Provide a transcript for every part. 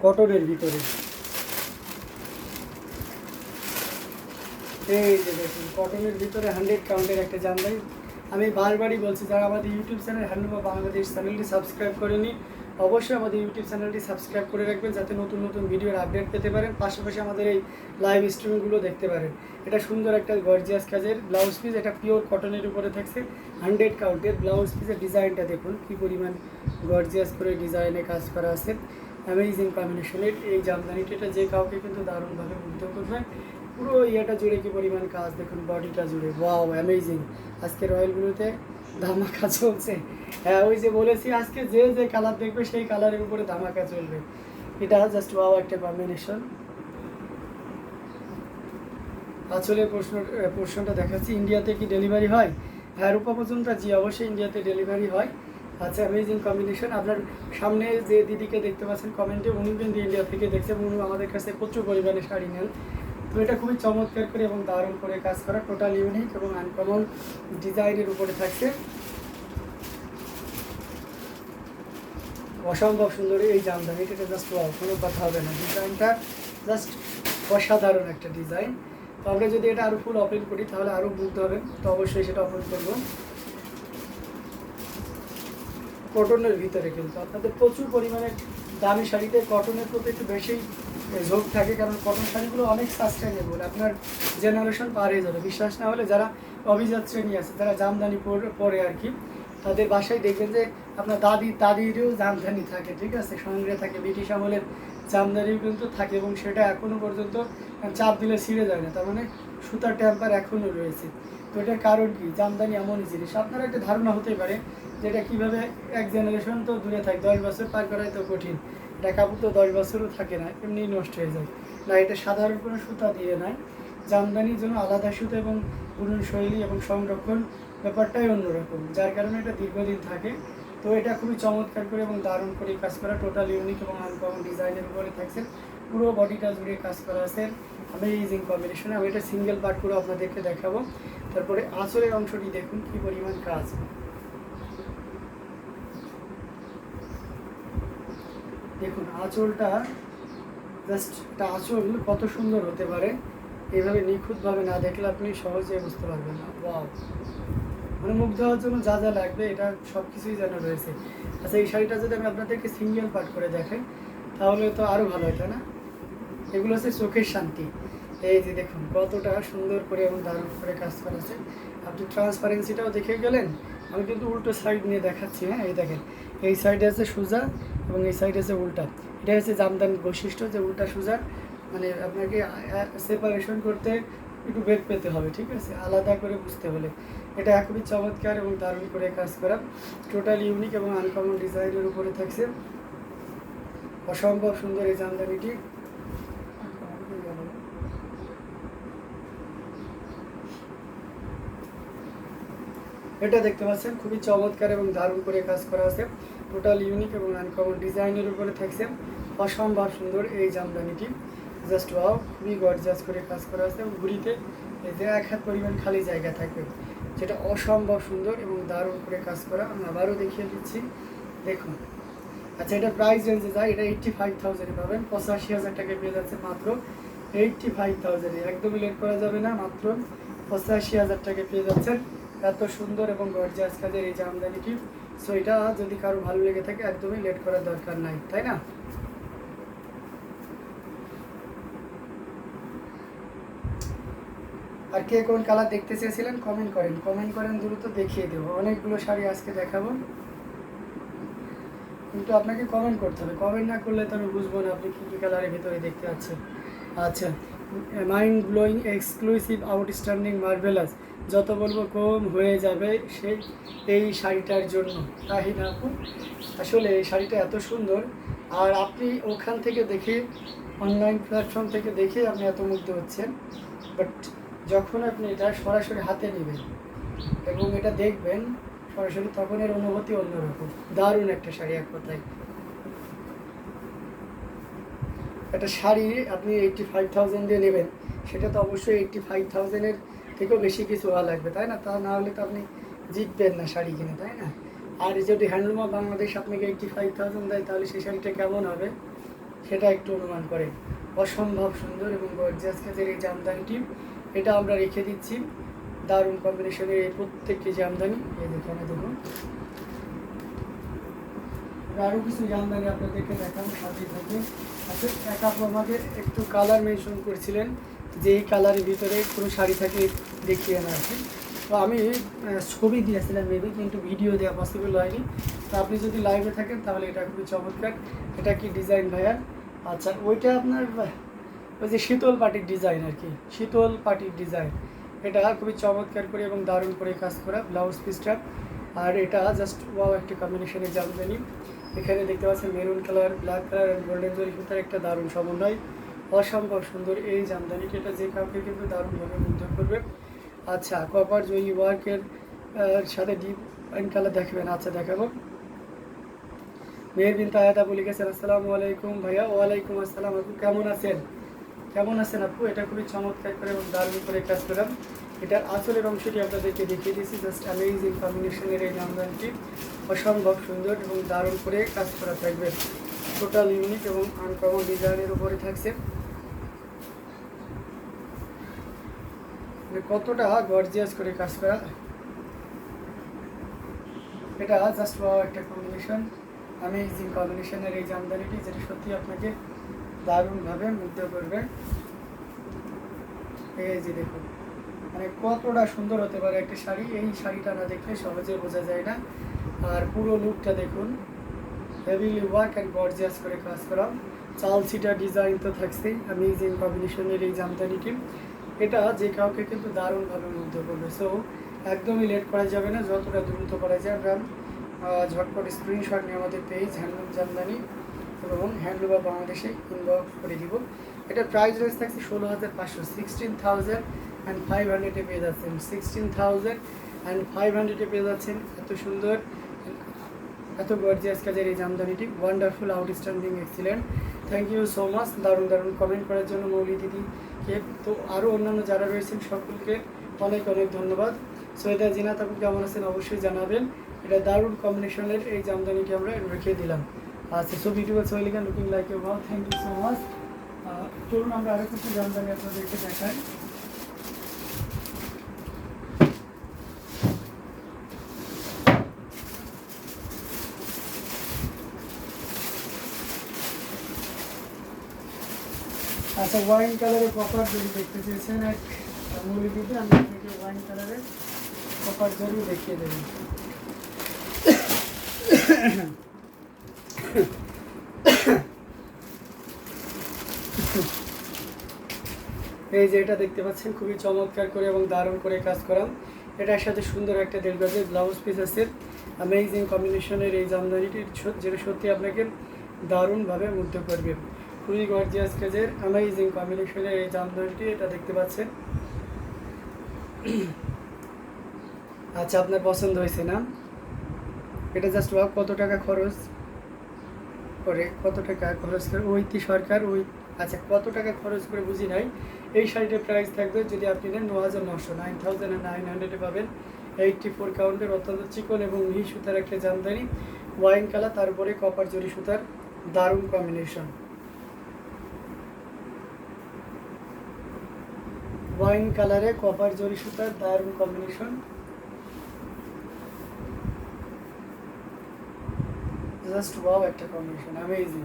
কটনের ভিতরে। এই যে দেখুন কটনের ভিতরে 100 কাউন্টের একটা জামদানি। আমি বারবারই বলছি, যারা আমাদের ইউটিউব চ্যানেল হ্যান্ডলুম বাংলাদেশ চ্যানেলটি সাবস্ক্রাইব করেনি, অবশ্যই আমাদের ইউটিউব চ্যানেলটি সাবস্ক্রাইব করে রাখবেন, যাতে নতুন নতুন ভিডিওর আপডেট পেতে পারেন, পাশাপাশি আমাদের এই লাইভ স্ট্রিমগুলো দেখতে পারেন। এটা সুন্দর একটা গর্জিয়াস কাজের ব্লাউজ পিস, এটা পিওর কটনের উপরে থাকছে, 100 কাউন্টের ব্লাউজ পিসের ডিজাইনটা দেখুন কী পরিমাণ গর্জিয়াস করে ডিজাইনে কাজ করা আছে। অ্যামেজিং কম্বিনেশনের এই জামদানিটা, এটা যে কাউকে কিন্তু দারুণভাবে মুগ্ধ করবে। পুরো ইয়েটা জুড়ে কি পরিমাণ কাজ দেখুন, বডিটা জুড়ে, ওয়াও অ্যামেজিং। আজকে রয়্যালগুলোতে ধামাকা চলছে। হ্যাঁ, ওই যে বলেছি আজকে যে যে কালার দেখবে সেই কালারের উপরে ধামাকা চলবে। এটা জাস্ট ওয়াও একটা কম্বিনেশন। আসলে প্রশ্নটা দেখাচ্ছি, ইন্ডিয়াতে কি ডেলিভারি হয়? হ্যাঁ রূপা পর্যন্ত জি অবশ্যই ইন্ডিয়াতে ডেলিভারি হয়। আচ্ছা, অ্যামেজিং কম্বিনেশন। আপনার সামনে যে দিদিকে দেখতে পাচ্ছেন কমেন্টে, উনি কিন্তু ইন্ডিয়া থেকে দেখছে, উনি আমাদের কাছে প্রচুর পরিমাণে শাড়ি নেন। তো এটা খুবই চমৎকার করে এবং দারুণ করে কাজ করা, টোটাল ইউনিক এবং আনকমন ডিজাইনের উপরে থাকছে। অসম্ভব সুন্দর এই জামদানি, এটা জাস্ট ওয়াও, কোনো কথা হবে না। ডিজাইনটা জাস্ট অসাধারণ একটা ডিজাইন। তো আমরা যদি এটা আরও ফুল ওপেন করি তাহলে আরও বুঝতে হবে, তো অবশ্যই সেটা ওপেন করবো। কটনের ভিতরে কিন্তু আপনাদের প্রচুর পরিমাণে দামি শাড়িতে কটনের প্রতি একটু বেশি ঝোঁক থাকে, কারণ কটন শাড়িগুলো অনেক সাস্টেনেবল, আপনার জেনারেশন পার হয়ে যাবে। বিশ্বাস না হলে যারা অভিজাত শ্রেণী আছে, যারা জামদানি পরে আর কি, তাদের বাসায় দেখবেন যে আপনার দাদিরও জামদানি থাকে, ঠিক আছে, সঙ্গে থাকে, ব্রিটিশ আমলের জামদানিও কিন্তু থাকে, এবং সেটা এখনও পর্যন্ত চাপ দিলে ছিঁড়ে যায় না, তার মানে সুতার ট্যাম্পার এখনও রয়েছে। তো এটার কারণ কি? জামদানি এমনই জিনিস, আপনার একটা ধারণা হতে পারে যেটা কীভাবে এক জেনারেশন তো দূরে থাকে, 10 বছর পার করাই তো কঠিন, এটা কাপড় তো 10 বছরও থাকে না, এমনি নষ্ট হয়ে যায় না। এটা সাধারণ কোনো সুতা দিয়ে নাই, জামদানির জন্য আলাদা সুতা এবং বুনন শৈলী এবং সংরক্ষণ ব্যাপারটাই অন্যরকম, যার কারণে এটা দীর্ঘদিন থাকে। তো এটা খুবই চমৎকার করে এবং দারুণ করে কাজ করা, টোটাল ইউনিক এবং আনকমন ডিজাইনের উপরে থাকছে, পুরো বডিটা জুড়ে কাজ করা আছে, অ্যামেজিং কম্বিনেশন। আমি এটা সিঙ্গেল পার্ট করে আপনাদেরকে দেখাবো। তারপরে আঁচলের অংশটি দেখুন কী পরিমাণ কাজ, দেখুন আঁচলটা, জাস্ট একটা আঁচল কত সুন্দর হতে পারে, এইভাবে নিখুঁতভাবে না দেখলে আপনি সহজে বুঝতে পারবেন না। ওয়াও, মানে মুগ্ধ হওয়ার জন্য যা যা লাগবে এটা সব কিছুই যেন রয়েছে। আচ্ছা, এই শাড়িটা যদি আমি আপনাদেরকে সিঙ্গেল পার্ট করে দেখাই তাহলে তো আরও ভালো হয়, তাই না? এগুলো হচ্ছে চোখের শান্তি। এই যে দেখুন কতটা সুন্দর করে এবং দারুণ করে কাজ করা আছে। আপনি ট্রান্সপারেন্সিটাও দেখে গেলেন। আমি কিন্তু উল্টো সাইড নিয়ে দেখাচ্ছি। হ্যাঁ, এই দেখেন, এই সাইডে আছে সোজা এবং এই সাইডে আছে উল্টা। এটা হচ্ছে জামদানির বৈশিষ্ট্য, যে উল্টা সোজা মানে আপনাকে সেপারেশন করতে একটু বেগ পেতে হবে, ঠিক আছে, আলাদা করে বুঝতে হলে। এটা খুবই চমৎকার এবং দারুণ করে কাজ করা, টোটাল ইউনিক এবং আনকমন ডিজাইনের উপরে থাকছে। অসম্ভব সুন্দর এই জামদানিটি। এটা দেখতে পাচ্ছেন খুবই চমৎকার এবং দারুণ করে কাজ করা আছে, টোটাল ইউনিক এবং আনকমন ডিজাইনের উপরে থাকছে। অসম্ভব সুন্দর এই জামদানিটি, জাস্ট ওয়াও, খুবই গর্জিয়াস করে কাজ করা আছে। এবং ঘুরিতে এই যে 1 হাত পরিমাণ খালি জায়গা থাকবে, যেটা অসম্ভব সুন্দর এবং দারুণ করে কাজ করা। আমি আবারও দেখিয়ে দিচ্ছি, দেখুন। আচ্ছা, এটা প্রাইস রেঞ্জে যায়, এটা 85,000 পাবেন, 85,000 টাকায় পেয়ে যাচ্ছে মাত্র 85,000। একদমই লেট করা যাবে না, মাত্র 85,000 টাকায় পেয়ে যাচ্ছেন এত সুন্দর এবং গর্জিয়াস কাজের এই জামদানিটি। সো এটা যদি কারো ভালো লেগে থাকে একদমই লেট করার দরকার নাই, তাই না? আর কে কোন কালার দেখতে চেয়েছিলেন কমেন্ট করেন দ্রুত দেখিয়ে দেবো। অনেকগুলো শাড়ি আজকে দেখাবো, কিন্তু আপনাকে কমেন্ট করতে হবে, কমেন্ট না করলে তো আমি বুঝবো না আপনি কী কী কালারের ভিতরে দেখতে পাচ্ছেন। আচ্ছা, mind blowing, exclusive, outstanding, marvellous, যত বলবো কম হয়ে যাবে সেই এই শাড়িটার জন্য। তাই না আপু? আসলে এই শাড়িটা এত সুন্দর, আর আপনি ওখান থেকে দেখে, অনলাইন প্ল্যাটফর্ম থেকে দেখে আপনি এত মুগ্ধ হচ্ছেন, বাট যখন আপনি এটা সরাসরি হাতে নেবেন এবং এটা দেখবেন সরাসরি, তখন এর অনুভূতি অন্যরকম। দারুণ একটা শাড়ি, এক কথায় একটা শাড়ি আপনি 85,000 দিয়ে নেবেন, সেটা তো অবশ্যই 85,000-এর থেকেও বেশি কিছু হওয়া লাগবে, তাই না? তা না হলে তো আপনি জিতবেন না শাড়ি কিনে, তাই না? আর যদি হ্যান্ডলুম অফ বাংলাদেশ আপনাকে 85,000 দেয়, তাহলে সেই শাড়িটা কেমন হবে সেটা একটু অনুমান করেন। অসম্ভব সুন্দর এবং গর্জিয়াস কাজের এই জামদানিটি, এটা আমরা রেখে দিচ্ছি দারুণ কম্বিনেশনের এই প্রত্যেকটি জামদানি। এই এখানে দেখুন আরও কিছু জামদানি আপনাদেরকে দেখানো সাথে থাকে। আচ্ছা, এক আপু আমাকে একটু কালার মেনশন করেছিলেন যে এই কালারের ভিতরে কোনো শাড়ি থাকে দেখিয়ে না আর কি। তো আমি ছবি দিয়েছিলাম মেবি, কিন্তু ভিডিও দেওয়া পসিবল হয়নি। তো আপনি যদি লাইভে থাকেন তাহলে এটা খুবই চমৎকার। এটা কি ডিজাইন ভাইয়া? আচ্ছা, ওইটা আপনার ওই যে শীতল পাটির ডিজাইন আর কি, শীতল পাটির ডিজাইন। এটা খুবই চমৎকার করে এবং দারুণ করে কাজ করা ব্লাউজ পিসটা। আর এটা জাস্ট ওয়াও একটা কম্বিনেশনের জামদানি। এখানে দেখতে পাচ্ছেন মেরুন কালার, ব্ল্যাক কালার আর গোল্ডেন জরি সুতার একটা দারুণ সমন্বয়। অসম্ভব সুন্দর এই জামদানিটি, এটা যে কাউকে কিন্তু দারুণভাবে মুগ্ধ করবে। আচ্ছা, কপার জয়ী ওয়ার্কের সাথে ডিপ অ্যান্ড কালার দেখাবেন? আচ্ছা দেখাবো। মেহের বিন তায়াতা বলে গেছেন আসসালামু আলাইকুম ভাইয়া। ওয়ালাইকুম আসসালাম আপু, কেমন আছেন? কেমন আছেন আপু? এটা খুবই চমৎকার করে এবং দারুণ করে কাজ করলাম। এটার আসলের অংশটি আপনাদেরকে দেখিয়ে দিয়েছি। জাস্ট অ্যামেজিং কম্বিনেশনের এই জামদানিটি অসম্ভব সুন্দর এবং দারুণ করে কাজ করা থাকবে। টোটাল ইউনিক এবং আনকমন ডিজাইনের উপরে থাকছে। কতটা গর্জিয়াস করে কাজ করা, এটা জাস্ট একটা কম্বিনেশন, অ্যামেজিং কম্বিনেশনের এই জামদানিটি, যেটা সত্যি আপনাকে দারুণভাবে মুগ্ধ করবে। এই যে দেখুন মানে কতটা সুন্দর হতে পারে একটা শাড়ি, এই শাড়িটা না দেখলে সহজে বোঝা যায় না। আর পুরো লুকটা দেখুন, হেভিলি ওয়ার্ক অ্যান্ড গর্জিয়াস করে কাজ করা। চাল ছিটা ডিজাইন তো থাকছেই, অ্যামেজিং কম্বিনেশনের এই জামদানিটি, এটা যে কাউকে কিন্তু দারুণভাবে মুগ্ধ করবে। সো একদমই লেট করা যাবে না, যতটা দ্রুত করা যায় আমরা ঝটপট স্ক্রিনশট নিয়ে আমাদের পেজ হ্যান্ডলুম জামদানি এবং হ্যান্ডলুম বা বাংলাদেশে ইনবক্স করে দিব। এটার প্রাইস রেঞ্জ থাকছে 16,500, 16,500 পেয়ে যাচ্ছেন, 16,500 পেয়ে যাচ্ছেন। এত সুন্দর এত গর্জিয়াস কাজের এই জামদানিটি, wonderful, outstanding, excellent. Thank you so much দারুণ দারুণ কমেন্ট করার জন্য মৌলি দিদিকে। তো আরও অন্যান্য যারা রয়েছেন সকলকে অনেক অনেক ধন্যবাদ। সৈয়দা জিনাত আপনি কেমন আছেন অবশ্যই জানাবেন। এটা দারুণ কম্বিনেশনের এই জামদানিটি আমরা রেখে দিলাম। আচ্ছা, so beautiful Sohelika, looking like you wow, thank you so much. চলুন আমরা আরও কিছু জামদানি আপনাদেরকে দেখাই। আচ্ছা, ওয়াইন কালারের কপার জরি দেখতে চেয়েছেন এক মৌলি দিদি, আমি আপনাকে ওয়াইন কালারের কপার জরি দেখিয়ে দেবেন। এই যে এটা দেখতে পাচ্ছেন, খুবই চমৎকার করে এবং দারুণ করে কাজ করা। এটার সাথে সুন্দর একটা 1.5 গজের ব্লাউজ পিস আছে। অ্যামেজিং কম্বিনেশনের এই জামদানিটি, যেটা সত্যি আপনাকে দারুণভাবে মুগ্ধ করবে। খুবই গর্জিয়াস কাজের অ্যামেজিং কম্বিনেশনের এই জামদানিটি, এটা দেখতে পাচ্ছেন। আচ্ছা, আপনার পছন্দ হয়েছে না? এটা জাস্ট কত টাকা খরচ করে, কত টাকা খরচ করে ঐতি সরকার ওই, আচ্ছা কত টাকা খরচ করে বুঝি নাই। এই শাড়িটার প্রাইস থাকবে যদি আপনি নেন 9,900, 9,900 পাবেন। 84 কাউন্টের অত্যন্ত চিকন এবং মিহি সুতার একটা জামদানি, ওয়াইন কালার, তারপরে কপার জরি সুতার দারুণ কম্বিনেশন। ওয়াইন কালারে কপার জরি সুতার দারুণ কম্বিনেশন, জাস্ট ওয়াও একটা কম্বিনেশন, অ্যামেজিং,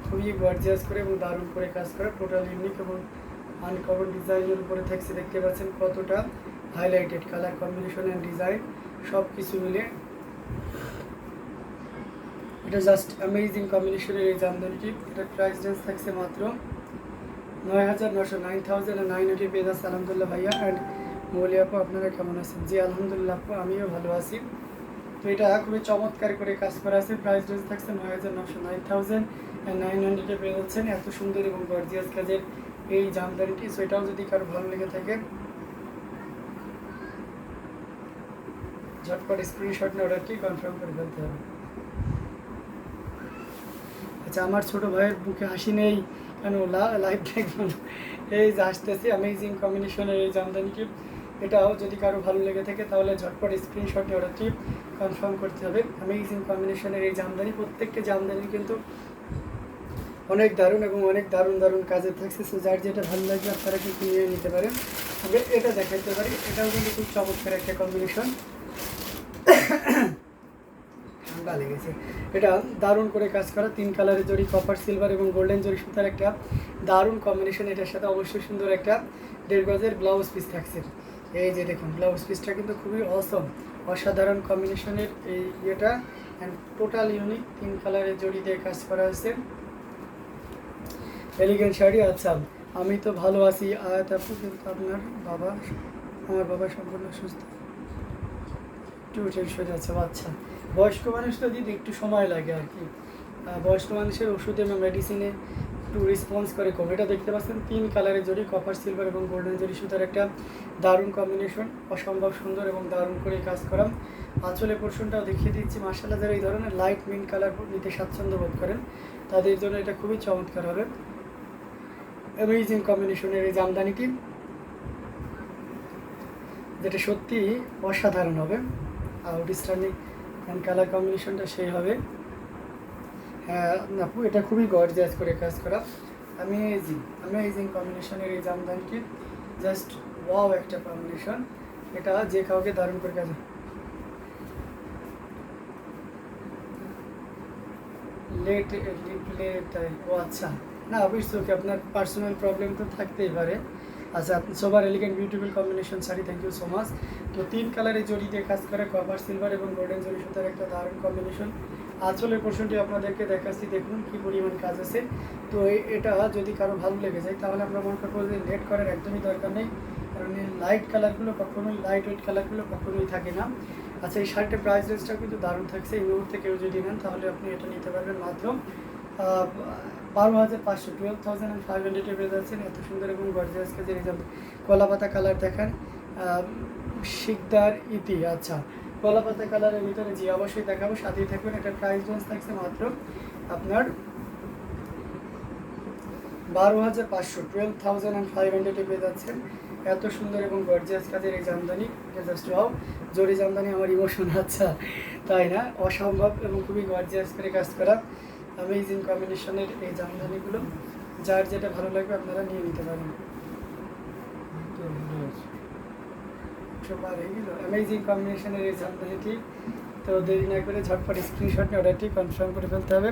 খুবই গর্জিয়াস করে এবং দারুণ করে কাজ করা। টোটাল ইউনিক এবং আনকমন ডিজাইনের উপরে থাকছে, দেখতে পাচ্ছেন কতটা highlighted colour combination and design সব কিছু মিলে এটা জাস্ট অ্যামেজিং কম্বিনেশনের এই জামদানিটি। এটার প্রাইস রেঞ্জ থাকছে মাত্র 9,900, 9,900 পেয়ে যাচ্ছে। আলহামদুলিল্লাহ ভাইয়া অ্যান্ড মৌলি আপু, আপনারা কেমন আছেন? জি আলহামদুলিল্লাহ আপু, আমিও ভালো আছি। তো এটা খুবই চমৎকার করে কাজ করা আছে। প্রাইস রেঞ্জ থাকছে 9,900, 9,900 পেয়ে যাচ্ছেন। এত সুন্দর এবং গর্জিয়াস কাজের এই জামদানিটি। সো এটাও যদি কারো ভালো লেগে থাকে ঝটপট স্ক্রিনশট নিয়ে অর্ডারটি কনফার্ম করে ফেলতে হবে। আচ্ছা, আমার ছোটো ভাইয়ের বুকে হাসি নেই কেন, লাইভ দেখবেন। এই যে আসতেছি অ্যামেজিং কম্বিনেশনের এই জামদানিটি, এটাও যদি কারো ভালো লেগে থাকে তাহলে ঝটপট স্ক্রিনশট নিয়ে অর্ডারটি কনফার্ম করতে হবে। অ্যামেজিং কম্বিনেশনের এই জামদানি, প্রত্যেকটা জামদানি কিন্তু অনেক দারুণ এবং অনেক দারুণ দারুণ কাজে থাকছে। সো যার যেটা ভালো লাগবে আপনারা কিন্তু নিয়ে নিতে পারেন। তবে এটা দেখাতে পারি, এটাও কিন্তু খুব চমৎকার একটা কম্বিনেশন। ঠান্ডা লেগেছে। এটা দারুণ করে কাজ করা, 3 কালারের জড়ি, কপার সিলভার এবং গোল্ডেন জড়ি সুতার একটা দারুণ কম্বিনেশন। এটার সাথে অবশ্যই সুন্দর একটা 1.5 গজের ব্লাউজ পিস থাকছে। এই যে দেখুন ব্লাউজ পিসটা কিন্তু খুবই অসম, অসাধারণ কম্বিনেশনের এই ইয়েটা, অ্যান্ড টোটাল ইউনিক 3 কালারের জড়ি দিয়ে কাজ করা হয়েছে। এলিগেন্ট শাড়ি। আচ্ছা, আমি তো ভালো আছি আয়াত আপু, কিন্তু আমার বাবা সম্পূর্ণ সুস্থ, একটু টেনশন আছে। আচ্ছা, বয়স্ক মানুষ তো দিদি একটু সময় লাগে আর কি। বয়স্ক মানুষের ওষুধে বা মেডিসিনে একটু রেসপন্স করে কম। এটা দেখতে পাচ্ছেন 3 কালারের জড়ি, কপার সিলভার এবং গোল্ডেন জড়ি সুতার একটা দারুণ কম্বিনেশন, অসম্ভব সুন্দর এবং দারুণ করে কাজ করা। আঁচলের পোর্শনটাও দেখিয়ে দিচ্ছি। মার্শাল্লাহ, যারা এই ধরনের লাইট মিন্ট কালার নিতে স্বাচ্ছন্দ্য বোধ করেন তাদের জন্য এটা খুবই চমৎকার হবে। অ্যামেজিং কম্বিনেশনের এই জামদানিটি, যেটা সত্যি অসাধারণ হবে। আউটস্ট্যান্ডিং অ্যান্ড কালার কম্বিনেশনটা সেই হবে। হ্যাঁ আপু, এটা খুবই গর্জিয়াস করে কাজ করা, অ্যামেজিং কম্বিনেশনের এই জামদানিটি, জাস্ট ওয়াও একটা কম্বিনেশন। এটা যে কাউকে দারুণ করে কাজ। ও আচ্ছা, না অবশ্যই ওকে, আপনার পার্সোনাল প্রবলেম তো থাকতেই পারে। আচ্ছা, আপনি সবার elegant beautiful combination sari, thank you so much. তো 3 কালারের জড়ি দিয়ে কাজ করে, কপার সিলভার এবং গোল্ডেন জড়ি সুতার একটা দারুণ কম্বিনেশন। আঁচলের পোর্শনটি আপনাদেরকে দেখাচ্ছি, দেখুন কী পরিমাণ কাজ আছে। তো এটা যদি কারো ভালো লেগে যায় তাহলে আমরা মনে করবো যে লেট করার একদমই দরকার নেই, কারণ এই লাইট কালারগুলো কখনোই, লাইট ওয়েট কালারগুলো কখনোই থাকে না। আচ্ছা, এই শার্টের প্রাইস রেঞ্জটাও কিন্তু দারুণ থাকছে। এই মুহূর্তে কেউ যদি নেন তাহলে আপনি এটা নিতে পারবেন মাত্র 12,500, 12,500 পেয়ে যাচ্ছেন। এত সুন্দর এবং গর্জিয়াস কাজের এই কলা পাতা কালার দেখেন, শিকদার ইতি। আচ্ছা, কলা পাতা কালারের ভিতরে জি অবশ্যই দেখাবো, সাথেই থাকবেন। এটার প্রাইস রেঞ্জ থাকছে মাত্র আপনার 12,500, 12,500 পেয়ে যাচ্ছেন। এত সুন্দর এবং গর্জিয়াস কাজের এই জামদানি, জাস্ট ওয়াও। জরি জামদানি আমার ইমোশন। আচ্ছা, তাই না? অসম্ভব এবং খুবই গর্জিয়াস করে কাজ করা অ্যামেজিং কম্বিনেশনের এই জামদানিগুলো, যার যেটা ভালো লাগবে আপনারা নিয়ে নিতে পারেন। সবার এইগুলো অ্যামেজিং কম্বিনেশনের এই জামদানিটি। তো দেরি না করে ঝটপট স্ক্রিনশট নিয়ে অর্ডারটি কনফার্ম করে ফেলতে হবে।